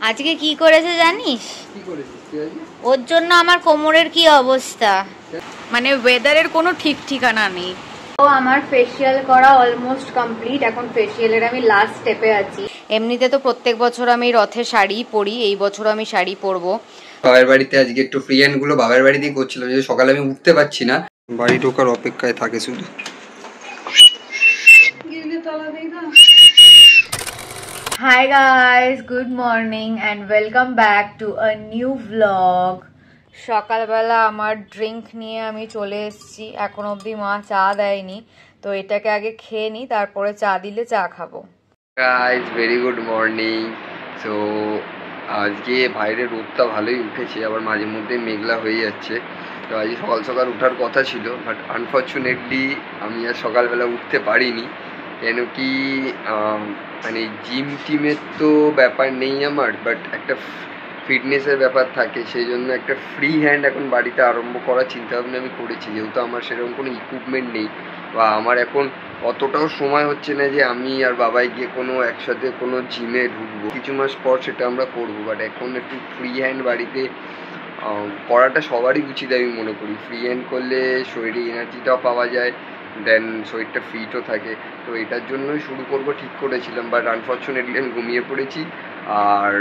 আজকে কি করেছে জানিস? কি করেছিস তুই আজকে? ওর জন্য আমার কোমরের কি অবস্থা, মানে ওয়েদারের কোনো ঠিক ঠিকানা নেই। তো আমার ফেসিয়াল করা অলমোস্ট কমপ্লিট, এখন ফেসিয়ালের আমি লাস্ট স্টেপে আছি। এমনিতে তো প্রত্যেক বছর আমি রথে শাড়ি পরি, এই বছর আমি শাড়ি পরবো। বাবার বাড়িতে আজকে একটু ফ্রি হ্যান্ড গুলো বাবার বাড়িতেই করছিলাম, যে সকালে আমি উঠতে পারছি না, বাড়ি ঢোকার অপেক্ষায় থাকে শুধু। Hi guys, good morning and welcome back to a new vlog. সকালবেলা আমার ড্রিঙ্ক নিয়ে আমি চলে এসেছি, এখন অবধি মা চা দেয়নি, তো এটাকে আগে খেয়ে নিই, তারপরে চা দিলে চা খাবো। Guys very good morning. So আজকে বাইরে রোদটা ভালোই উঠেছে, আবার মাঝে মধ্যে মেঘলা হয়ে যাচ্ছে। তো আজকে সকাল সকাল ওঠার কথা ছিল, বাট আনফর্চুনেটলি আমি আর সকালবেলা উঠতে পারিনি। কেন কি মানে জিম টিমের তো ব্যাপার নেই আমার, বাট একটা ফিটনেসের ব্যাপার থাকে, সেই জন্য একটা ফ্রি হ্যান্ড এখন বাড়িতে আরম্ভ করার চিন্তাভাবনা আমি করেছি। যেহেতু আমার সেরকম কোনো ইকুইপমেন্ট নেই বা আমার এখন অতটাও সময় হচ্ছে না যে আমি আর বাবাই গিয়ে কোনো একসাথে কোনো জিমে ঢুকবো, কিছু মাস পর সেটা আমরা করবো। বাট এখন একটু ফ্রি হ্যান্ড বাড়িতে করাটা সবারই উচিত আমি মনে করি। ফ্রি হ্যান্ড করলে শরীরে এনার্জিটাও পাওয়া যায়, দেন শরীরটা ফিটও থাকে। তো এটার জন্যই শুরু করবো ঠিক করেছিলাম, বাট আনফর্চুনেটলি আমি ঘুমিয়ে পড়েছি, আর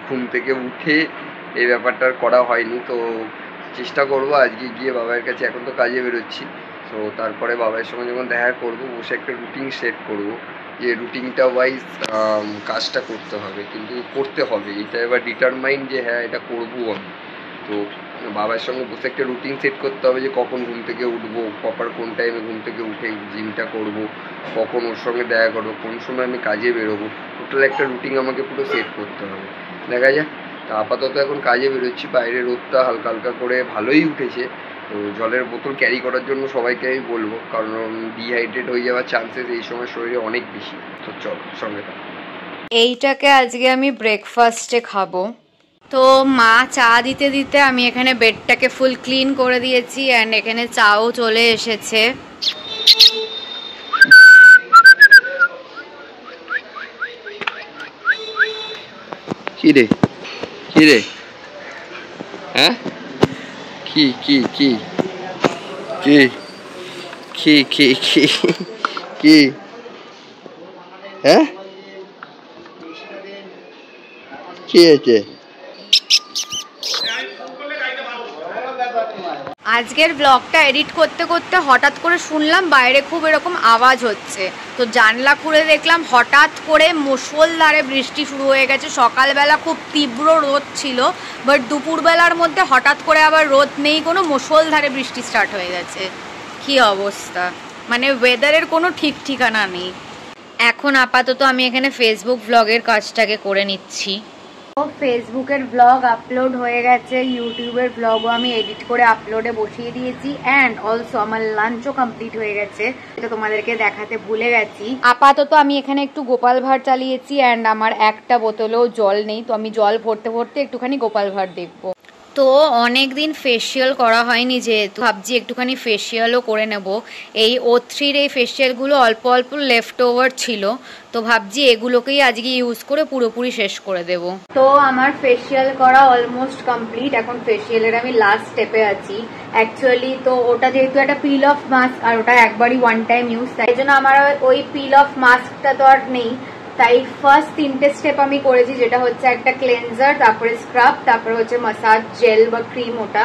ঘুম থেকে উঠে এই ব্যাপারটা করা হয়নি। তো চেষ্টা করবো আজকে গিয়ে বাবার কাছে, এখন তো কাজে বেরোচ্ছি, তো তারপরে বাবার সঙ্গে যখন দেখা করবো বসে একটা রুটিন সেট করবো, যে রুটিনটা ওয়াইজ কাজটা করতে হবে, কিন্তু করতে হবে এটা এবার ডিটারমাইন্ড যে হ্যাঁ এটা করবো আমি। তো বাবার সঙ্গে বসে একটা রুটিন সেট করতে হবে, যে কখন ঘুম থেকে উঠবো, প্রপার কোন টাইমে ঘুম থেকে উঠে জিমটা করবো, কখন ওর সঙ্গে দেখা করবো, কোন সময় আমি কাজে বেরোবো, টোটাল একটা রুটিন আমাকে পুরো সেট করতে হবে। দেখা যাক। তা আপাতত এখন কাজে বেরোচ্ছি, বাইরে রোদটা হালকা হালকা করে ভালোই উঠেছে। তো জলের বোতল ক্যারি করার জন্য সবাইকে আমি বলবো, কারণ ডিহাইড্রেট হয়ে যাওয়ার চান্সেস এই সময় শরীরে অনেক বেশি। তো চল সঙ্গে থাক। এইটাকে আজকে আমি ব্রেকফাস্টে খাবো। তো মা চা দিতে দিতে আমি এখানে বেডটাকে ফুল ক্লিন করে দিয়েছি, অ্যান্ড এখানে চাও চলে এসেছে। কি রে কি রে হ্যাঁ কি কি কি কি কি কি কি কি হ্যাঁ কি আছে? আজকের ব্লগটা এডিট করতে করতে হঠাৎ করে শুনলাম বাইরে খুব এরকম আওয়াজ হচ্ছে, তো জানলা খুলে দেখলাম হঠাৎ করে মুষলধারে বৃষ্টি শুরু হয়ে গেছে। সকালবেলা খুব তীব্র রোদ ছিল, বাট দুপুরবেলার মধ্যে হঠাৎ করে আবার রোদ নেই, কোনো মুষলধারে বৃষ্টি স্টার্ট হয়ে গেছে। কি অবস্থা, মানে ওয়েদারের কোনো ঠিক ঠিকানা নেই। এখন আপাতত আমি এখানে ফেসবুক ব্লগের কাজটাকে করে নিচ্ছি। ফেসবুকের ব্লগ আপলোড হয়ে গেছে, ইউটিউবের ব্লগও আমি এডিট করে আপলোডে বসিয়ে দিয়েছি, অ্যান্ড অলসো আমার লাঞ্চও কমপ্লিট হয়ে গেছে, এটা তোমাদেরকে দেখাতে ভুলে গেছি। আপাতত আমি এখানে একটু গোপাল ভাঁড় চালিয়েছি, অ্যান্ড আমার একটা বোতলেও জল নেই, তো আমি জল ভরতে ভরতে একটুখানি গোপাল ভাঁড় দেখবো। তো অনেক দিন ফেসিয়াল করা হয়নি, যেহেতু ভাবছি একটুখানি ফেসিয়ালও করে নেব। এই O3-র এই ফেসিয়ালগুলো অল্প অল্প লেফট ওভার ছিল, তো ভাবছি এগুলোকেই আজকে ইউজ করে পুরোপুরি শেষ করে দেব। তো আমার ফেসিয়াল করা অলমোস্ট কমপ্লিট, এখন ফেসিয়ালের আমি লাস্ট স্টেপে আছি। অ্যাকচুয়ালি তো ওটা যেহেতু একটা পিল অফ মাস্ক, আর ওটা একবারই ওয়ান টাইম ইউজ, তাই জন্য আমার ওই পিল অফ মাস্কটা তো আর নেই। তাই ফার্স্ট 3টে স্টেপ আমি করেছি, যেটা হচ্ছে একটা ক্লেনজার, তারপরে স্ক্রাব, তারপরে হচ্ছে মাসাজ জেল বা ক্রিম ওটা,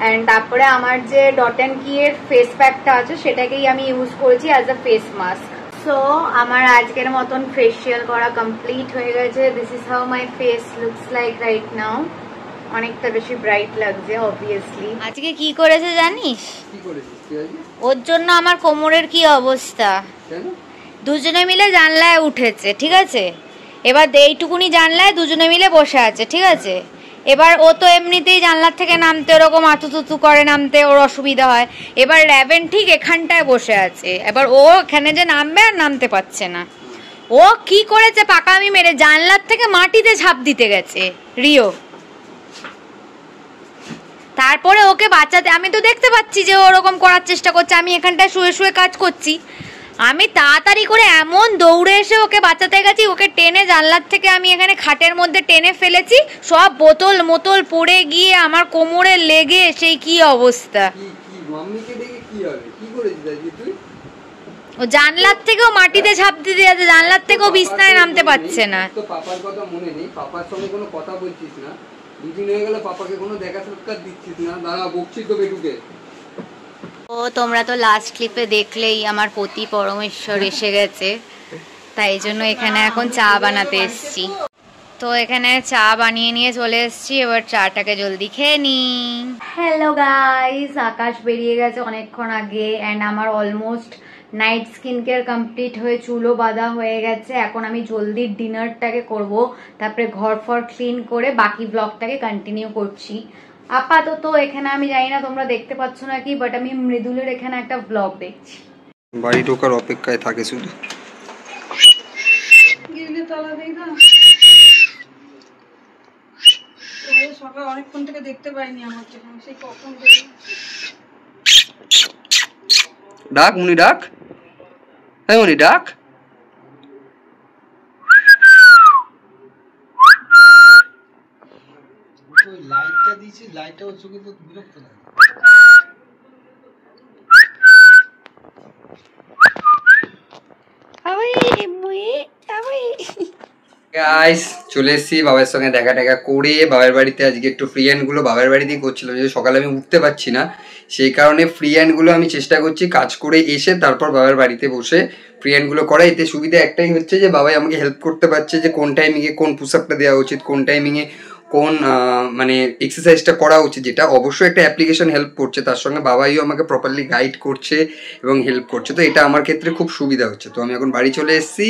অ্যান্ড তারপরে আমার যে ডট অ্যান্ড কি এর ফেস প্যাকটা আছে সেটাকেই আমি ইউজ করেছি as a face mask. So আমার আজকের মতন ফেসিয়াল করা কমপ্লিট হয়ে গেছে। This is how my face looks like right now. অনেকটা বেশি ব্রাইট লাগছে অবভিয়াসলি। আজকে কি করেছে জানিস? কি করেছিস তুই আজকে? ওর জন্য আমার কোমরের কি অবস্থা। কেন? দুজনে মিলে জানলায় উঠেছে, ঠিক আছে, এবার এইটুকুনি জানলায় দুজনে মিলে বসে আছে, ঠিক আছে। এবার ও তো এমনিতেই জানলার থেকে নামতে ওরকম আতুতুতু করে, নামতে ওর অসুবিধা হয়। এবার র্যাভেন ঠিক এখানটায় বসে আছে, এবার ও এখানে যে নামবে আর নামতে পারছে না। ও কি করেছে, পাকামি মেরে জানলার থেকে মাটিতে ঝাঁপ দিতে গেছে রিও। তারপরে ওকে বাঁচাতে, আমি তো দেখতে পাচ্ছি যে ওরকম করার চেষ্টা করছে, আমি এখানটায় শুয়ে শুয়ে কাজ করছি, আমি তাড়াতাড়ি করে এমন দৌড়ে এসে ওকে বাঁচাতে গেছি, ওকে টেনে জানলার থেকে আমি এখানে খাটের মধ্যে টেনে ফেলেছি, সব বোতল মোতল পড়ে গিয়ে আমার কোমরে লেগে সেই কি অবস্থা। ও জানলার থেকেও মাটিতে ঝাঁপ দিতে যাচ্ছে, জানলার থেকেও বিছনায় নামতে পারছে না। তো পাপার কথা মনে নেই, পাপার সঙ্গে কোনো কথা বলছিস না, দুদিন হয়ে গেল পাপাকে কোনো দেখা সাক্ষাৎ দিচ্ছিস না। দাঁড়া বকছিস তো বেটুকে। ও তোমরা তো লাস্ট ক্লিপে দেখলেই আমার পতি পরমেশ্বর এসে গেছে, তাই জন্য এখানে এখন চা বানাতে এসছি। তো এখানে চা বানিয়ে নিয়ে চলে এসছি, এবার চাটাকে জলদি খেয়ে নি। হ্যালো গাইস, আকাশ বেরিয়ে গেছে অনেকক্ষণ আগে অ্যান্ড আমার almost night skin care complete হয়ে চুলও বাঁধা হয়ে গেছে। এখন আমি জলদি ডিনারটাকে করব, তারপরে ঘর ফর ক্লিন করে বাকি ব্লগটাকে কন্টিনিউ করছি। আপাতত এখানে আমি জানি না তোমরা দেখতে পাচ্ছ নাকি, বাট আমি মৃদুলের এখানে একটা ব্লগ দেখছি। বাড়ি ঢোকার অপেক্ষায় থাকে শুধু। সকাল অনেকক্ষণ থেকে দেখতে পাইনি আমার যখন সেই কখন ডাক মুনি ডাক, হ্যাঁ মুনি ডাক। ওই লাইটটা দিয়েছি, লাইটটা ওর চোখে তো বিরক্ত লাগে। গাইস চলে এসেছি বাবার সঙ্গে দেখা টেকা করে বাবার বাড়িতে। আজকে একটু ফ্রি হ্যান্ডগুলো বাবার বাড়িতেই করছিলাম, যেহেতু সকালে আমি উঠতে পারছি না, সেই কারণে ফ্রি হ্যান্ডগুলো আমি চেষ্টা করছি কাজ করে এসে তারপর বাবার বাড়িতে বসে ফ্রি হ্যান্ডগুলো করা। এতে সুবিধা একটাই হচ্ছে যে বাবাই আমাকে হেল্প করতে পারছে যে কোন টাইমিংয়ে কোন পুশ আপটা দেওয়া উচিত, কোন টাইমিংয়ে কোন মানে এক্সারসাইজটা করা উচিত, যেটা অবশ্যই একটা অ্যাপ্লিকেশন হেল্প করছে, তার সঙ্গে বাবাইও আমাকে প্রপারলি গাইড করছে এবং হেল্প করছে। তো এটা আমার ক্ষেত্রে খুব সুবিধা হচ্ছে। তো আমি এখন বাড়ি চলে এসেছি,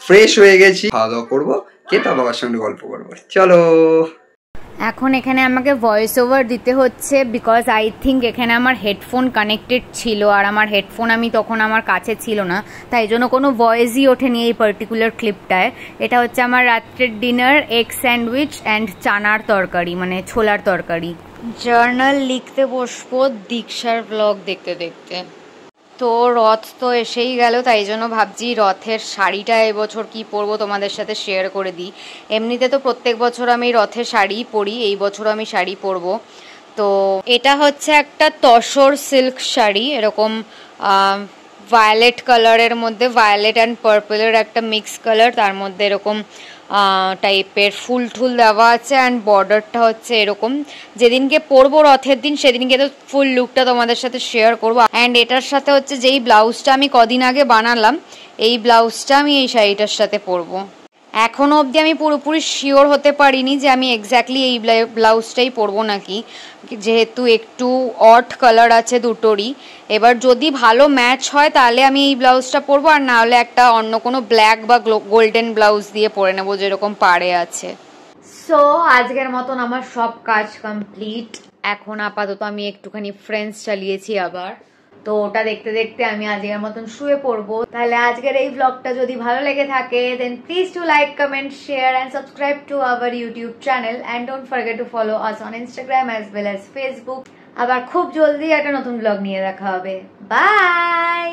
ফ্রেশ হয়ে গেছি, খাওয়া দাওয়া করবো, কে তার বাবার সঙ্গে গল্প করবো। চলো। এখন এখানে আমাকে ভয়েস ওভার দিতে হচ্ছে বিকজ আই থিঙ্ক এখানে আমার হেডফোন কানেক্টেড ছিল আর আমার হেডফোন আমি তখন আমার কাছে ছিল না, তাই জন্য কোনো ভয়েসই ওঠেনি এই পার্টিকুলার ক্লিপটায়। এটা হচ্ছে আমার রাত্রের ডিনার, এগ স্যান্ডউইচ অ্যান্ড চানার তরকারি, মানে ছোলার তরকারি। জার্নাল লিখতে বসবো দীক্ষার ব্লগ দেখতে দেখতে। তো রথ তো এসেই গেল, তাই জন্য ভাবছি রথের শাড়িটা এবছর কি পরবো তোমাদের সাথে শেয়ার করে দিই। এমনিতে তো প্রত্যেক বছর আমি রথের শাড়ি পরি, এই বছর আমি শাড়ি পরবো। তো এটা হচ্ছে একটা তসর সিল্ক শাড়ি, এরকম ভায়োলেট কালারের মধ্যে, ভায়োলেট অ্যান্ড পার্পলের একটা মিক্স কালার, তার মধ্যে এরকম টাইপের ফুল টুল দেওয়া আছে অ্যান্ড বর্ডারটা হচ্ছে এরকম। যেদিনকে পরবো রথের দিন সেদিনকে তো ফুল লুকটা তোমাদের সাথে শেয়ার করবো। অ্যান্ড এটার সাথে হচ্ছে যেই ব্লাউজটা আমি কদিন আগে বানালাম, এই ব্লাউজটা আমি এই শাড়িটার সাথে পরবো। এখনও অবধি আমি পুরোপুরি শিওর হতে পারিনি যে আমি এক্স্যাক্টলি এই ব্লাউজটাই পরবো নাকি, যেহেতু একটু অড কালার আছে দুটোরই। এবার যদি ভালো ম্যাচ হয় তাহলে আমি এই ব্লাউজটা পরবো, আর না হলে একটা অন্য কোনো ব্ল্যাক বা গোল্ডেন ব্লাউজ দিয়ে পরে নেবো যেরকম পাড়ে আছে। সো আজকের মতন আমার সব কাজ কমপ্লিট। এখন আপাতত আমি একটুখানি ফ্রেন্ডস চালিয়েছি আবার, তো ওটা দেখতে দেখতে আমি আজকের মতন শুয়ে পড়বো। তাহলে আজকের এই ব্লগটা যদি ভালো লেগে থাকে then please to like, comment, share and subscribe to our YouTube channel and don't forget to follow us on Instagram as well as Facebook. আবার খুব জলদি একটা নতুন ব্লগ নিয়ে দেখা হবে। বাই।